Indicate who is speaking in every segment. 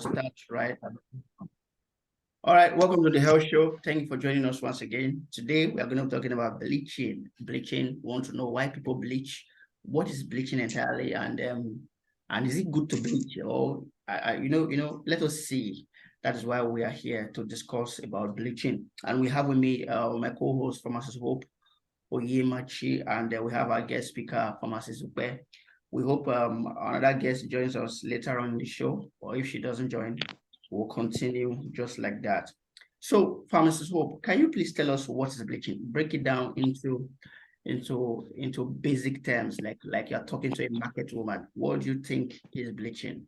Speaker 1: Start right. All right, welcome to the Health Show. Thank you for joining us once again. Today we are going to be talking about bleaching. Bleaching. We want to know why people bleach. What is bleaching entirely, and is it good to bleach? Or let us see. That is why we are here to discuss about bleaching. And we have with me my co-host, Pharmacist Hope Oyemachi, and we have our guest speaker, Pharmacist Upe. We hope another guest joins us later on in the show, or if she doesn't join, we'll continue just like that. So, Pharmacist Hope, can you please tell us what is bleaching? Break it down into basic terms, like you're talking to a market woman. What do you think is bleaching?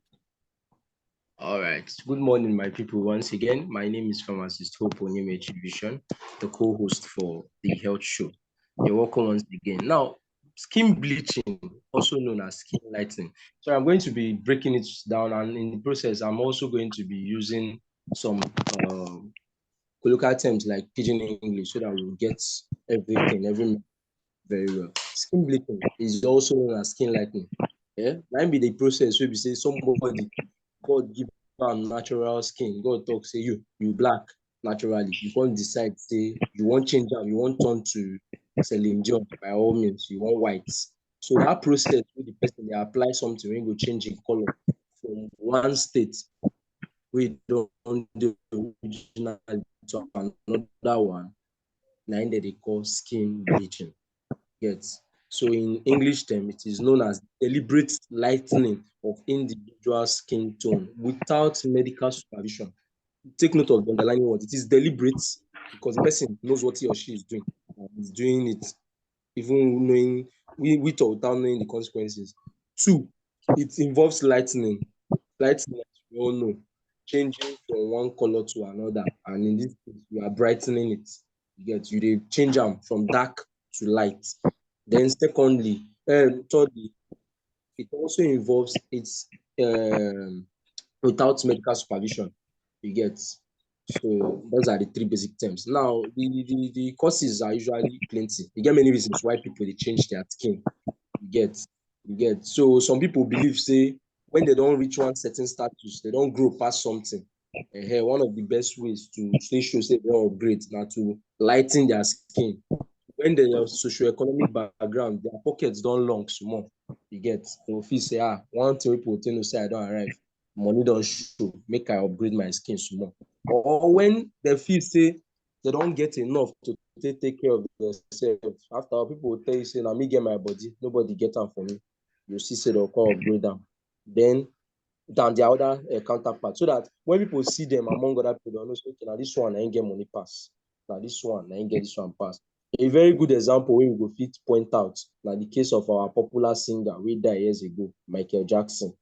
Speaker 2: All right. Good morning, my people. Once again, my name is Pharmacist Hope Onyemechi Vision, the co-host for the Health Show. You're welcome once again. Now, skin bleaching, also known as skin lightening. So I'm going to be breaking it down, and in the process, I'm also going to be using some colloquial terms like pidgin English so that we'll get every very well. Skin bleaching is also known as skin lightening. Yeah, might be the process where we say somebody God give am natural skin. God talk say you black naturally. You can't decide say you want change am, you want turn to Celine Dion by all means. You want white. So that process where the person they apply something when go change in color from one state we don't do original to another one. Now they call skin bleaching. Get. So in English term, it is known as deliberate lightening of individual skin tone without medical supervision. Take note of the underlying word. It is deliberate because the person knows what he or she is doing. Is doing it even knowing with or without knowing the consequences. Two, it involves lightening. Lightening, as we all know, changing from one color to another. And in this case, you are brightening it. They change them from dark to light. Then thirdly, it also involves it's without medical supervision. You get. So those are the three basic terms. Now, the causes are usually plenty. You get many reasons why people they change their skin. You get, you get. So some people believe say when they don't reach one certain status, they don't grow past something. One of the best ways to stay sure say they don't upgrade now to lighten their skin. When they have socio-economic background, their pockets don't long small. You get, they will feel say, one thing people tell you say I don't arrive, money don't show, make I upgrade my skin small. Or when they feel say they don't get enough to take care of themselves. After people will tell you say, now me get my body, nobody get them for me. You see say they'll come upgrade them. Then than the other counterpart, so that when people see them among other people, they'll know say, okay, now this one I ain't get money pass. Now this one I ain't get this one pass. A very good example wey we go fit point out na the case of our popular singer wey die years ago, Michael Jackson.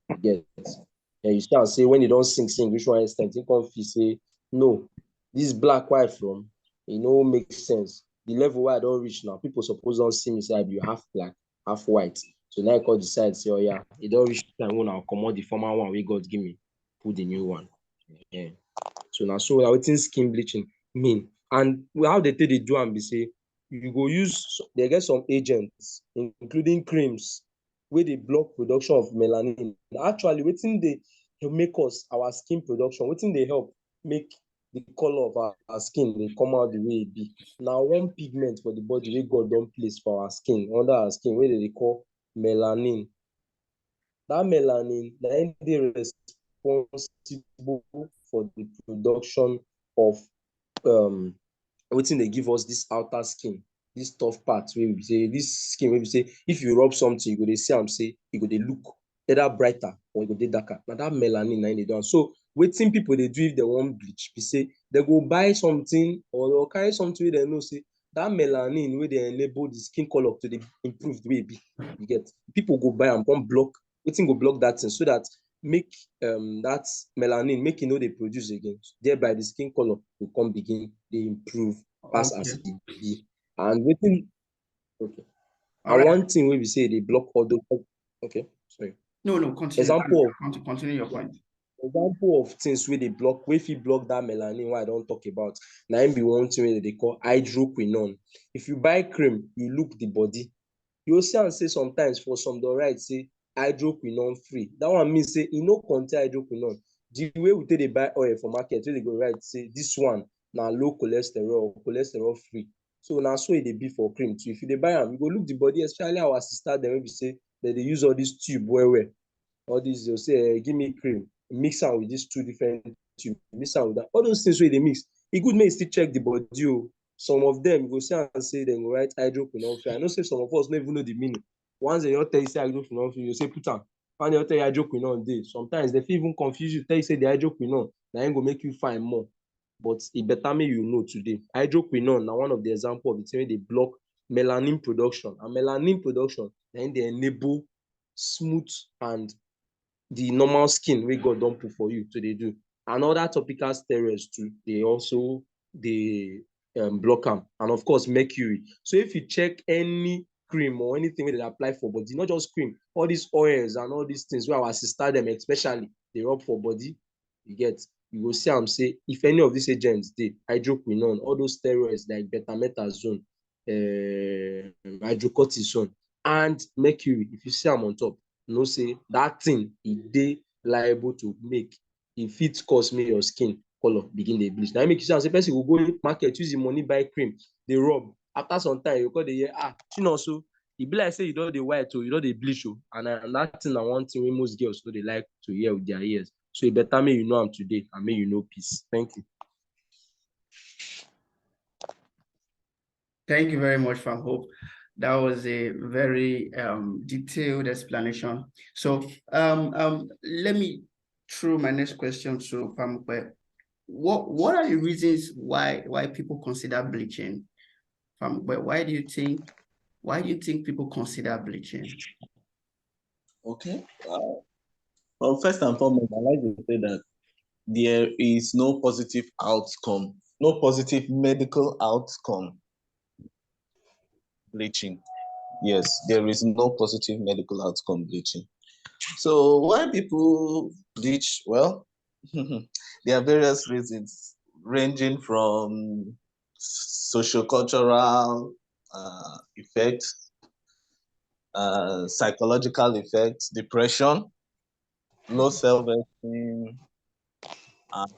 Speaker 2: You get. You see am say when you don sing reach one extent, you come feel say no, this black wey I from, e no make sense. The level wey I don reach now, people suppose don see me say I be half black, half white. So now I come decide say, oh yeah, e don reach time when I comot the former one wey God give me, put the new one. Yeah. So na so na wetin skin bleaching mean. And how they take dey do am be say you go use, they get some agents including creams wey dey block production of melanin. Actually, wetin dey make us our skin production, wetin dey help make the color of our skin dey come out the way e be. Na one pigment for the body wey God don place for our skin, under our skin, wey they dey call melanin. That melanin na im dey responsible for the production of wetin dey give us this outer skin, this tough part wey we say, this skin wey we say if you rub something, you go dey see am say e go dey look either brighter or e go dey darker. Na that melanin na im dey do am. So wetin people dey do if they wan bleach be say they go buy something or carry something wey they know say that melanin wey dey enable the skin color to dey improve the way e be. You get. People go buy am come block, wetin go block that thing so that make that melanin make e no dey produce again, thereby the skin color go come begin dey improve pass as
Speaker 1: Okay.
Speaker 2: e be. And wetin okay.
Speaker 1: All
Speaker 2: And
Speaker 1: right.
Speaker 2: one thing wey be say dey block all those, okay, sorry.
Speaker 1: No, continue.
Speaker 2: Example of
Speaker 1: Continue your point.
Speaker 2: example of things wey dey block, wey fit block that melanin wey I don talk about, na im be one thing wey dey call hydroquinone. If you buy cream, you look the body, you go see am say sometimes for some don write say hydroquinone free. That one mean say e no contain hydroquinone. The way we take dey buy oil for market, wey dey go write say this one na low cholesterol, cholesterol free. So na so e dey be for cream too. If you dey buy am, you go look the body, especially our sister dem wey be say dem dey use all this tube well well. All this, they'll say, give me cream, mix am with these two different tube, mix am with that. All those things wey dey mix, e good make you still check the body o. Some of them you go see am say dem go write hydroquinone free. I know say some of us no even know the meaning. Once dem don tell you say hydroquinone free, you say put am. Once dem don tell you hydroquinone dey, sometimes dem fit even confuse you, tell you say the hydroquinone na im go make you fine more. But e better make you know today. Hydroquinone na one of the example of the thing wey dey block melanin production. And melanin production na im dey enable smooth and the normal skin wey God don put for you to dey do. And other topical steroids too, dey also dey block am. And of course, mercury. So if you check any cream or anything wey dey apply for body, not just cream, all these oils and all these things wey our sister dem especially dey rub for body, you get, you go see am say if any of these agents dey, hydroquinone, all those steroids like betamethasone, hydrocortisone, and mercury, if you see am on top, know say that thing e dey liable to make e fit cause make your skin color begin dey bleach. Na im make you see am say person go go market use the money buy cream dey rub. After some time, you go come dey hear, Chinonso, e be like say you don dey white o, you don dey bleach o. And that thing na one thing wey most girls no dey like to hear with their ears. So e better make you know am today and make you know peace. Thank you.
Speaker 1: Thank you very much, Farm Hope. That was a very detailed explanation. So let me throw my next question to Farm Hope. What are the reasons why people consider bleaching? Farm Hope, why do you think people consider bleaching?
Speaker 3: Okay. Well, first and foremost, I like to say that there is no positive outcome, no positive medical outcome bleaching. Yes, there is no positive medical outcome bleaching. So why people bleach? Well, there are various reasons ranging from sociocultural effects, psychological effects, depression, low self-esteem, and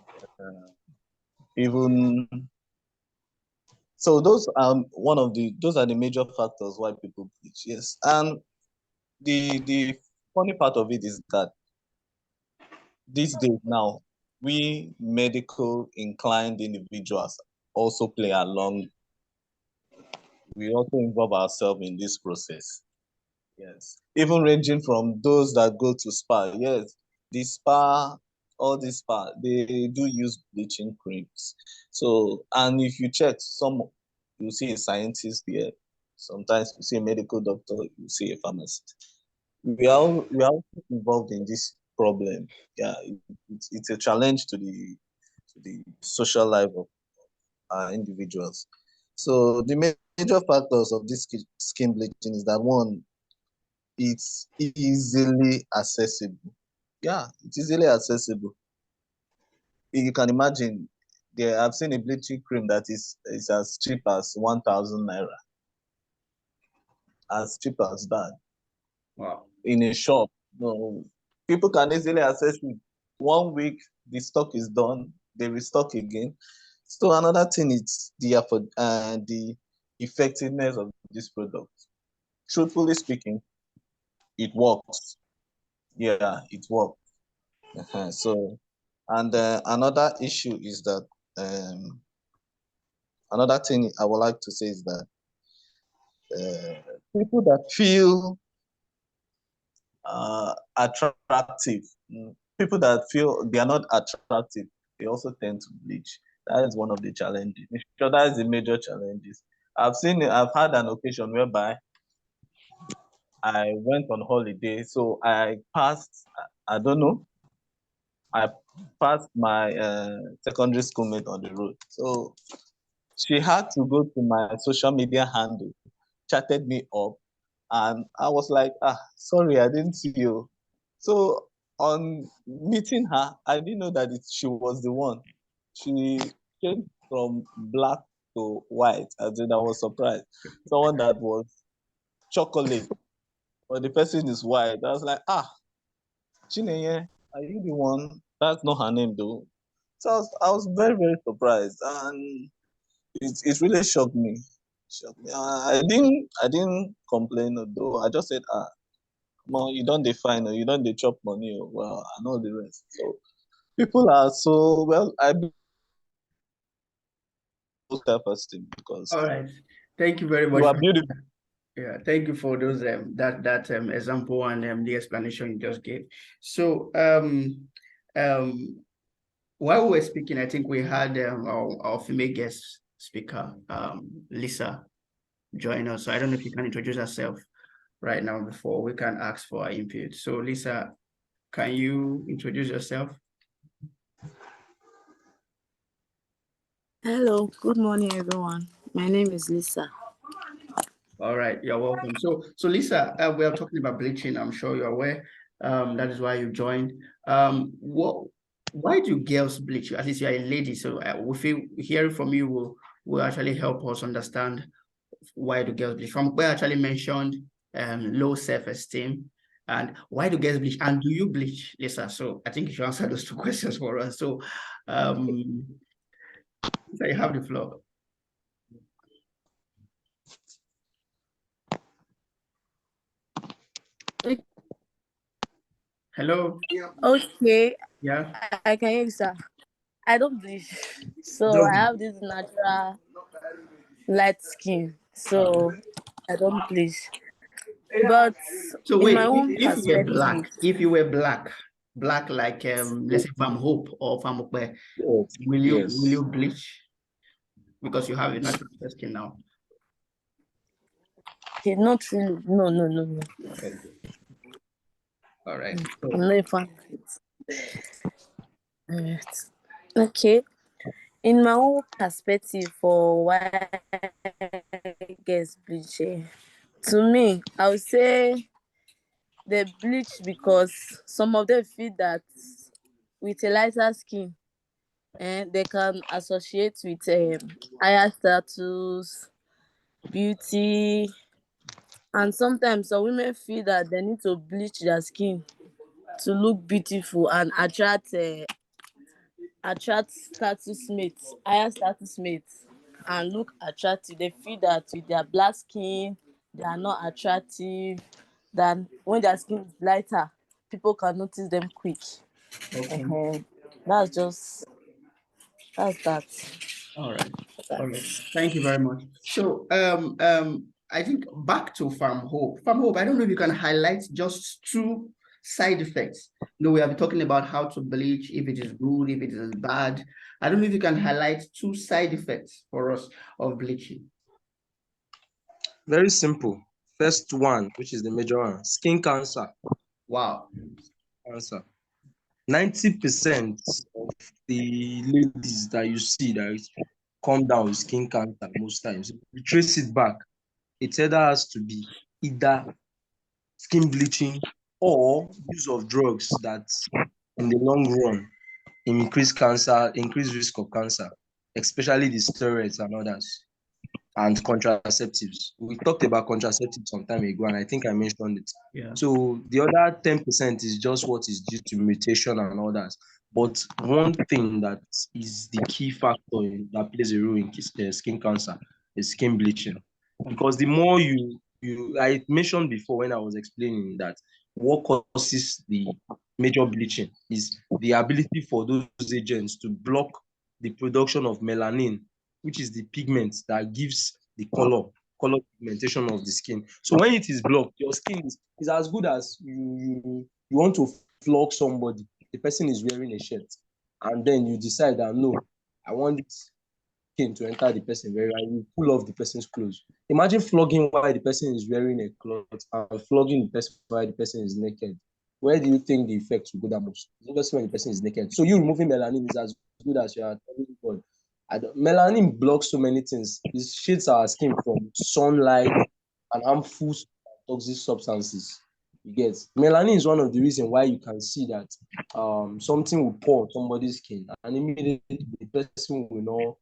Speaker 3: even so those are the major factors why people bleach. Yes. And the funny part of it is that these days now, we medical inclined individuals also play along. We also involve ourselves in this process. Yes. Even ranging from those that go to spa. Yes. The spa, all the spa, they do use bleaching creams. So, and if you check, you see a scientist here. Sometimes you see a medical doctor, you see a pharmacist. We are also involved in this problem. Yeah, it's a challenge to the social life of our individuals. So the major factors of this skin bleaching is that one, it's easily accessible. Yeah, it's easily accessible. You can imagine, I've seen a bleaching cream that is as cheap as 1,000 naira. As cheap as that.
Speaker 1: Wow. In
Speaker 3: a shop. No, people can easily access it. 1 week, the stock is done, they restock again. So another thing is the effectiveness of this product. Truthfully speaking, it works. Yeah, it works. So, and another issue is that another thing I would like to say is that people that feel attractive, people that feel they are not attractive, they also tend to bleach. That is one of the challenges. So that is the major challenges. I've had an occasion whereby I went on holiday, so I passed my secondary schoolmate on the road. So she had to go to my social media handle, chatted me up, and I was like, sorry, I didn't see you. So on meeting her, I didn't know that she was the one. She came from black to white, as in I was surprised. Someone that was chocolate, but the person is white. I was like, Chinenye, are you the one That's not her name though. So I was very, very surprised, and it really shocked me. I didn't complain though. I just said, well, you don't define or you don't they chop money or well, I know the rest. So people are so well. I self-esteem because
Speaker 1: All right. Thank you very
Speaker 3: you
Speaker 1: much
Speaker 3: are
Speaker 1: for
Speaker 3: beautiful.
Speaker 1: yeah, thank you for those that example and the explanation you just gave. So while we were speaking, I think we had our female guest speaker, Lisa, join us. So I don't know if you can introduce herself right now before we can ask for her input. So Lisa, can you introduce yourself?
Speaker 4: Hello, good morning, everyone. My name is Lisa.
Speaker 1: All right, you're welcome. So Lisa, we are talking about bleaching. I'm sure you're aware. That is why you joined. Why do girls bleach? At least you're a lady, so we feel hearing from you will actually help us understand why do girls bleach. From where actually mentioned low self-esteem, and why do girls bleach? And do you bleach, Lisa? So I think you should answer those two questions for us. So, so you have the floor. Hello.
Speaker 4: Okay,
Speaker 1: Yeah.
Speaker 4: I can hear you, sir. I don't bleach. So I
Speaker 1: Don't.
Speaker 4: have this natural light skin. So I don't bleach. But
Speaker 1: So
Speaker 4: in
Speaker 1: wait,
Speaker 4: my own
Speaker 1: if you were
Speaker 4: perspective,
Speaker 1: black, if you were black like let's say Farm Hope or Farm Okwe,
Speaker 2: Yes,
Speaker 1: will
Speaker 2: yes.
Speaker 1: you bleach because you have a natural skin now?
Speaker 4: okay, not really. No.
Speaker 1: Okay. All right.
Speaker 4: I'm not a fan of it. Alright. Okay. In my own perspective for why girls bleach, to me, I would say they bleach because some of them feel that with a lighter skin, they can associate with higher status, beauty, and sometimes some women feel that they need to bleach their skin to look beautiful and attract status mates, higher status mates, and look attractive. They feel that with their black skin, they are not attractive. Than when their skin is lighter, people can notice them quick.
Speaker 1: Okay.
Speaker 4: That's just that's that.
Speaker 1: All right. All right. Thank you very much. So I think back to Farm Hope. Farm Hope, I don't know if you can highlight just two side effects. You know, we have been talking about how to bleach, if it is good, if it is bad. I don't know if you can highlight two side effects for us of bleaching.
Speaker 2: Very simple. First one, which is the major one, skin cancer.
Speaker 1: Wow.
Speaker 2: Cancer. 90% of the ladies that you see that come down with skin cancer most times, if you trace it back, it either has to be either skin bleaching or use of drugs that in the long run increase risk of cancer, especially the steroids and others, and contraceptives. We talked about contraceptives some time ago, and I think I mentioned it.
Speaker 1: Yeah.
Speaker 2: So the other 10% is just what is due to mutation and others. But one thing that is the key factor that plays a role in skin cancer is skin bleaching. Because the more I mentioned before when I was explaining that what causes the major bleaching is the ability for those agents to block the production of melanin, which is the pigment that gives the color pigmentation of the skin. So when it is blocked, your skin is as good as you want to flog somebody. The person is wearing a shirt, and then you decide that no, I want this skin to enter the person very well. You pull off the person's clothes. Imagine flogging while the person is wearing a cloth and flogging the person while the person is naked. Where do you think the effects will go the most? Obviously, when the person is naked. So you removing melanin is as good as you are telling God. Melanin blocks so many things. It shades our skin from sunlight and harmful toxic substances. You get melanin is one of the reasons why you can see that something will pour on somebody's skin and immediately the person will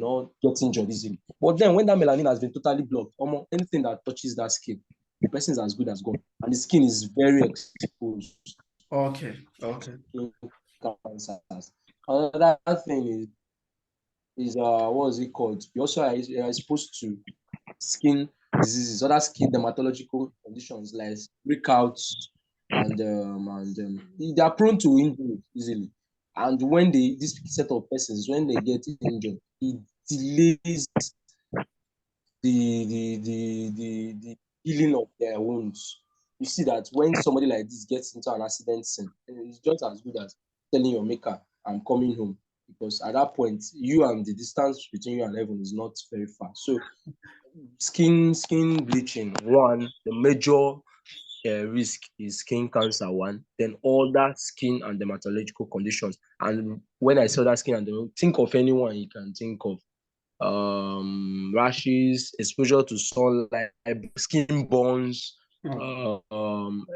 Speaker 2: not get injured easily. But then when that melanin has been totally blocked, almost anything that touches that skin, the person is as good as gone, and the skin is very exposed
Speaker 1: Okay.
Speaker 2: Skin cancers. Another thing is what is it called? You also are exposed to skin diseases, other skin dermatological conditions like breakouts, and they are prone to injury easily. And when this set of persons, when they get injured, it delays the healing of their wounds. You see that when somebody like this gets into an accident scene, it's just as good as telling your maker, I'm coming home. Because at that point, you and the distance between you and heaven is not very far. So skin bleaching, one, the major risk is skin cancer, one, then other skin and dermatological conditions. And when I say that skin and think of anyone you can think of, rashes, exposure to sunlight, skin burns,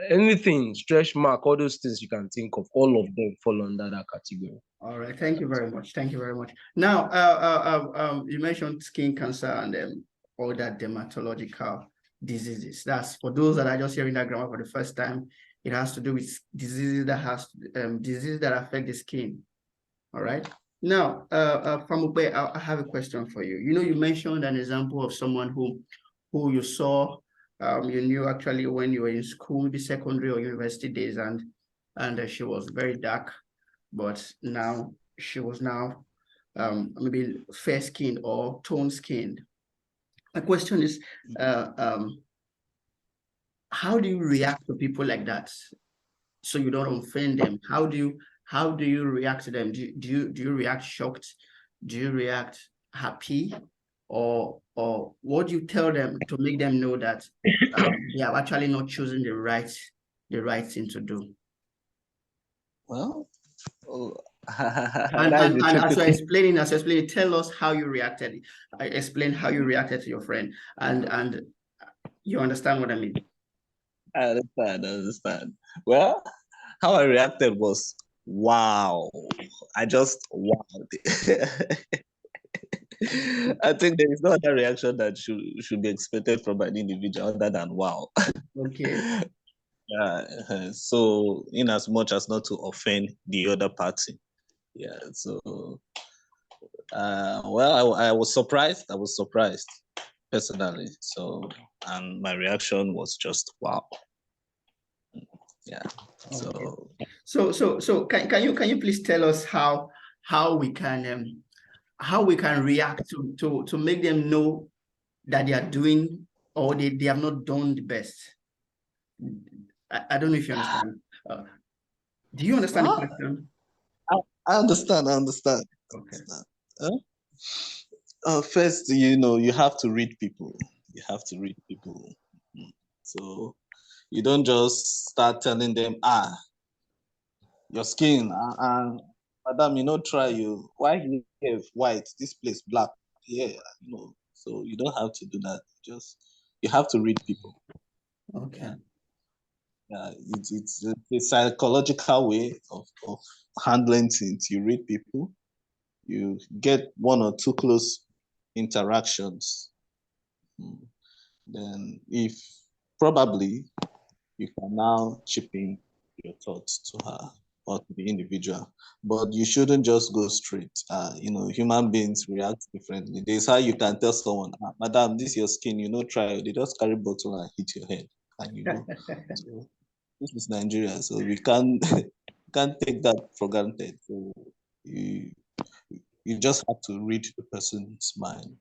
Speaker 2: anything, stretch mark, all those things you can think of, all of them fall under that category.
Speaker 1: All right. Thank you very much. Thank you very much. Now, you mentioned skin cancer and other dermatological diseases. That's for those that are just hearing that grammar for the first time. It has to do with diseases that affect the skin. All right. Now, Famukbe, I have a question for you. You know, you mentioned an example of someone who you saw, you knew actually when you were in school, maybe secondary or university days, and she was very dark, but now she was maybe fair skinned or tone skinned. My question is, how do you react to people like that so you don't offend them? How do you react to them? Do you react shocked? Do you react happy? Or what do you tell them to make them know that they have actually not chosen the right thing to do?
Speaker 3: Well,
Speaker 1: And as you're explaining, tell us how you reacted. I explain how you reacted to your friend, and you understand what I mean.
Speaker 3: I understand. Well, how I reacted was wow. I just wowed. I think there is no other reaction that should be expected from an individual other than wow.
Speaker 1: Okay.
Speaker 3: So in as much as not to offend the other party. Yeah. So well, I was surprised. I was surprised personally. So and my reaction was just wow. Yeah.
Speaker 1: Okay. So can you please tell us how we can react to make them know that they are doing or they have not done the best? I don't know if you understand. Do you understand the question?
Speaker 3: I understand. I understand.
Speaker 1: Okay.
Speaker 3: First, you have to read people. You have to read people. So you don't just start telling them, your skin, madam, try you. Why here white? This place black. Yeah, So you don't have to do that. You have to read people.
Speaker 1: Okay.
Speaker 3: Yeah, it's a psychological way of handling things. You read people, you get one or two close interactions. Then if probably you can now chip in your thoughts to her or to the individual. But you shouldn't just go straight. Human beings react differently. There's how you can tell someone, madam, this is your skin, try. They just carry bottle and hit your head. And so this is Nigeria, so we can't take that for granted. So you just have to read the person's mind,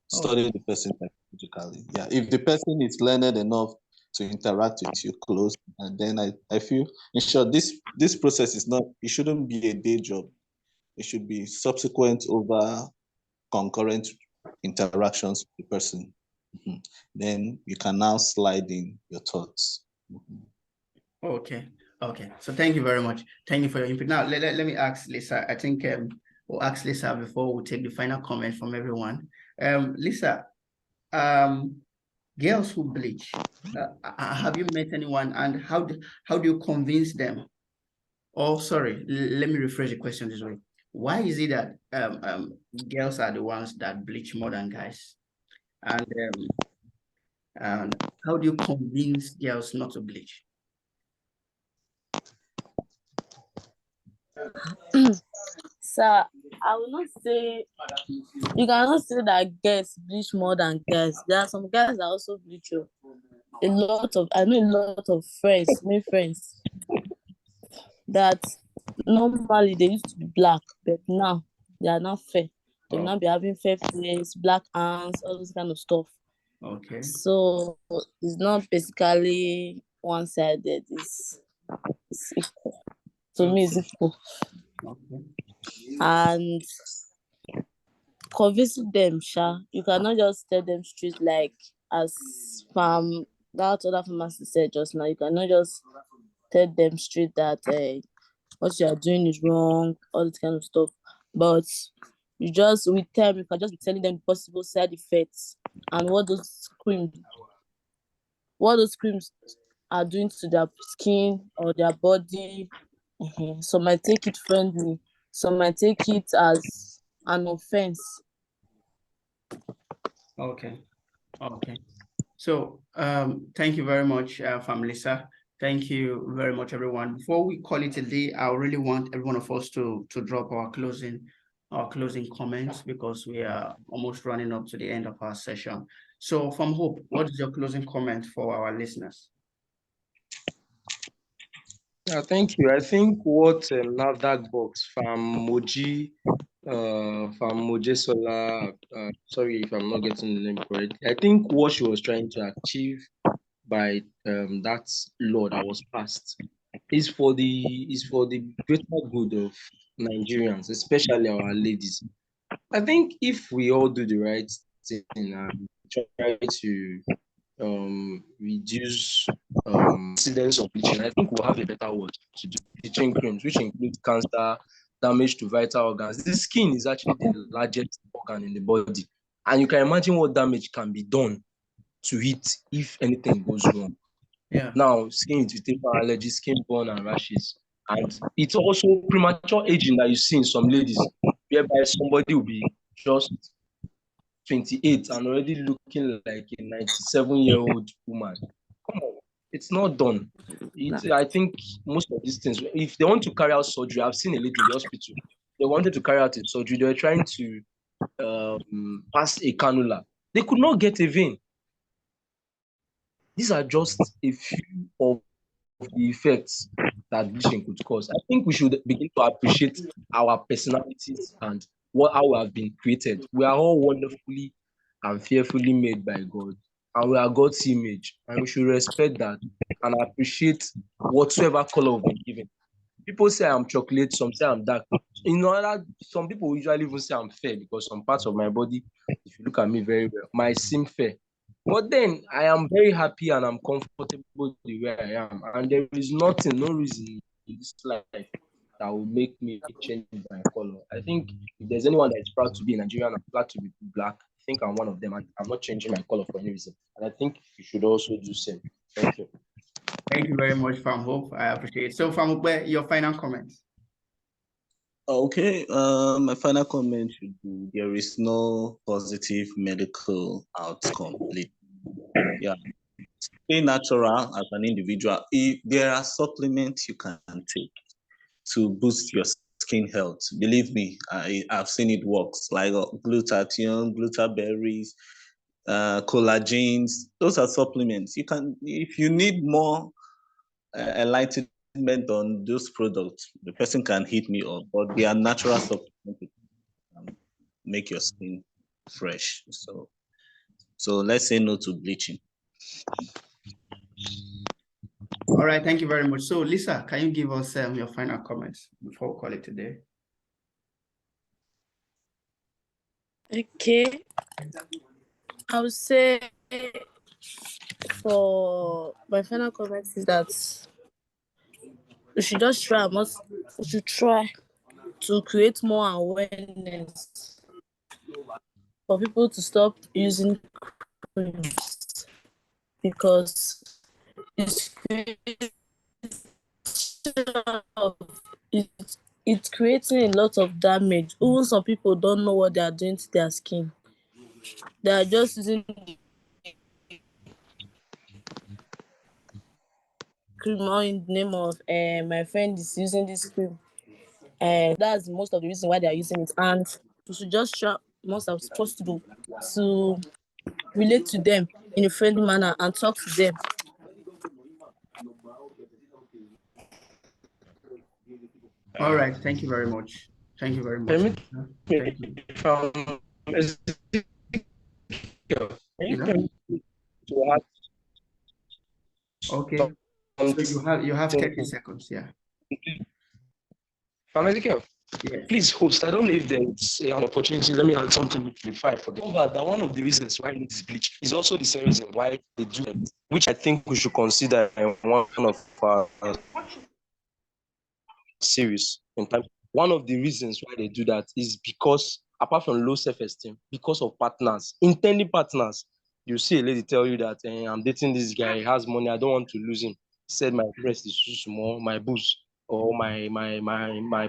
Speaker 3: study the person psychologically. Yeah, if the person is learned enough to interact with you close, and then I feel, in short, this process it shouldn't be a day job. It should be subsequent over concurrent interactions with the person. Then you can now slide in your thoughts.
Speaker 1: Okay. So thank you very much. Thank you for your input. Now let me ask Lisa. I think we'll ask Lisa before we take the final comment from everyone. Lisa, girls who bleach, have you met anyone, and how do you convince them? Oh, sorry, let me rephrase the question this way. Why is it that girls are the ones that bleach more than guys? And how do you convince girls not to bleach?
Speaker 4: So I will not say you cannot say that girls bleach more than guys. There are some guys that also bleach. I know a lot of friends, many friends that normally they used to be black, but now they are not fair. They will not be having fair face, black hands, all this kind of stuff.
Speaker 1: Okay.
Speaker 4: So it's not basically one-sided. It's equal. To me, it's equal.
Speaker 1: Okay.
Speaker 4: And convincing them, you cannot just tell them straight like as that other pharmacist said just now. You cannot just tell them straight that what you are doing is wrong, all this kind of stuff. But you just with time you can just be telling them possible side effects and what those creams are doing to their skin or their body. Some might take it friendly, some might take it as an offense.
Speaker 1: Okay. Okay. So thank you very much, Melissa. Thank you very much, everyone. Before we call it a day, I really want every one of us to drop our closing comments because we are almost running up to the end of our session. So from Hope, what is your closing comment for our listeners?
Speaker 2: Yeah, thank you. I think what Nafdac box from Moji, from Mojesola, sorry if I'm not getting the name correct. I think what she was trying to achieve by that law that was passed is for the greater good of Nigerians, especially our ladies. I think if we all do the right thing and try to reduce incidence of bleaching, I think we'll have a better world to do. Bleaching creams, which include cancer, damage to vital organs. The skin is actually the largest organ in the body, and you can imagine what damage can be done to it if anything goes wrong.
Speaker 1: Yeah.
Speaker 2: Now, skin irritation, allergy, skin burn, and rashes. And it's also premature aging that you see in some ladies, whereby somebody will be just 28 and already looking like a 97-year-old woman. Come on, it's not done. I think most of these things, if they want to carry out surgery, I've seen a lady in the hospital. They wanted to carry out a surgery. They were trying to pass a cannula. They could not get a vein. These are just a few of the effects that bleaching could cause. I think we should begin to appreciate our personalities and how we have been created. We are all wonderfully and fearfully made by God, and we are God's image, and we should respect that and appreciate whatsoever color we've been given. People say I'm chocolate, some say I'm dark. Some people usually even say I'm fair because some parts of my body, if you look at me very well, might seem fair. But then I am very happy and I'm comfortable the way I am. And there is nothing, no reason in this life that will make me change my color. I think if there's anyone that is proud to be Nigerian and proud to be black, I think I'm one of them. And I'm not changing my color for any reason. And I think you should also do the same. Thank you.
Speaker 1: Thank you very much, Farm Hope. I appreciate it. So, Farm Hope, your final comments.
Speaker 3: Okay, my final comment should be there is no positive medical outcome. Yeah, stay natural as an individual. If there are supplements you can take to boost your skin health, believe me, I've seen it works, like glutathione, glutaberries, collagens. Those are supplements. You can, if you need more enlightenment on those products, the person can hit me up, but they are natural supplements to make your skin fresh. So let's say no to bleaching.
Speaker 1: All right, thank you very much. So, Lisa, can you give us your final comments before we call it today?
Speaker 4: Okay, I would say for my final comment is that we should just try. We should try to create more awareness for people to stop using creams because it's it's creating a lot of damage. Even some people don't know what they are doing to their skin. They are just using cream all in the name of my friend is using this cream. And that's most of the reason why they are using it. And we should just try most are supposed to do to relate to them in a friendly manner and talk to them.
Speaker 1: All right. Thank you very much. Thank you very much.
Speaker 2: Permit me
Speaker 1: Thank you.
Speaker 2: from Ezekiel. Can you
Speaker 1: Yeah.
Speaker 2: permit me to add
Speaker 1: Okay. So you have 30
Speaker 2: something?
Speaker 1: seconds. Yeah.
Speaker 2: From Ezekiel?
Speaker 1: Yes.
Speaker 2: Please, host, I don't know if there's an opportunity. Let me add something before I forget. That one of the reasons why it needs bleach is also the same reason why they do it, which I think we should consider in one of our series in time. One of the reasons why they do that is because, apart from low self-esteem, because of partners, intending partners. You see a lady tell you that I'm dating this guy, he has money, I don't want to lose him. He said my breast is too small, my boobs or my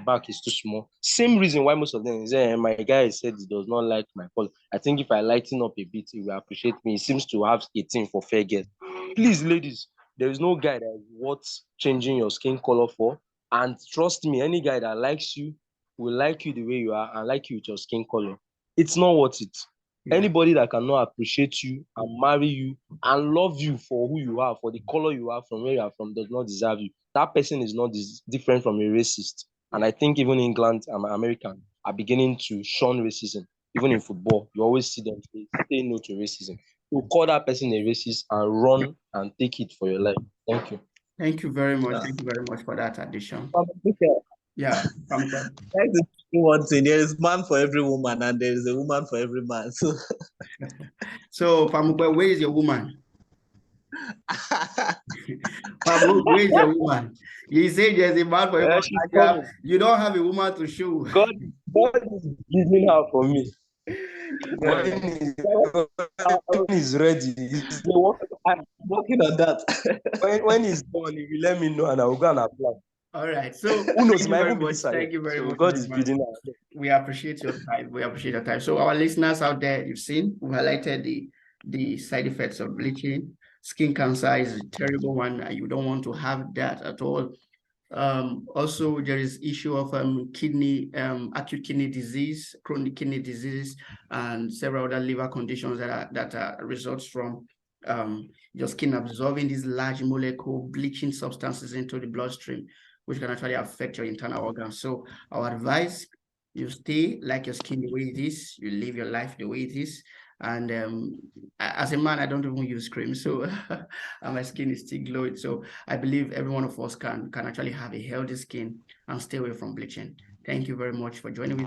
Speaker 2: back is too small. Same reason why most of them say my guy said he does not like my color. I think if I lighten up a bit, he will appreciate me. He seems to have a thing for fair girls. Please, ladies, there is no guy that is worth changing your skin color for. And trust me, any guy that likes you will like you the way you are and like you with your skin color. It's not worth it.
Speaker 1: Yeah.
Speaker 2: Anybody that cannot appreciate you and marry you and love you for who you are, for the color you are, from where you are from, does not deserve you. That person is not different from a racist. And I think even England and American are beginning to shun racism. Even in football, you always see them say no to racism. You call that person a racist and run and take it for your life. Thank you.
Speaker 1: Thank you very much. Thank you very much for that addition.
Speaker 3: Okay.
Speaker 1: Yeah.
Speaker 3: Like the one thing, there is man for every woman and there is a woman for every man.
Speaker 1: So Pamukwe, where is your woman? Pablo, where is your woman? You say there's a man for every man. You don't have a woman to show.
Speaker 2: God is giving her for me.
Speaker 1: Yeah.
Speaker 2: When he's ready,
Speaker 3: I'm working on that.
Speaker 2: when he's done, he will let me know and I will go and apply.
Speaker 1: All right. So
Speaker 2: who knows,
Speaker 1: thank you
Speaker 2: might
Speaker 1: very
Speaker 2: even be
Speaker 1: much.
Speaker 2: this
Speaker 1: Thank you very
Speaker 2: so
Speaker 1: much.
Speaker 2: God is bidding her.
Speaker 1: We appreciate your time. We appreciate your time. So our listeners out there, you've seen, we highlighted the side effects of bleaching. Skin cancer is a terrible one, and you don't want to have that at all. Also, there is issue of acute kidney disease, chronic kidney disease, and several other liver conditions that are results from your skin absorbing these large molecule bleaching substances into the bloodstream, which can actually affect your internal organs. So our advice, you stay like your skin the way it is, you live your life the way it is. And as a man, I don't even use cream, so my skin is still glowing. So I believe every one of us can actually have a healthy skin and stay away from bleaching. Thank you very much for joining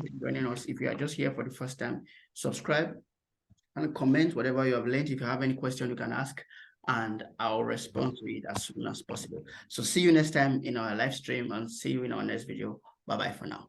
Speaker 1: us. If you are just here for the first time, subscribe and comment whatever you have learned. If you have any question, you can ask, and I'll respond to it as soon as possible. So see you next time in our live stream and see you in our next video. Bye-bye for now.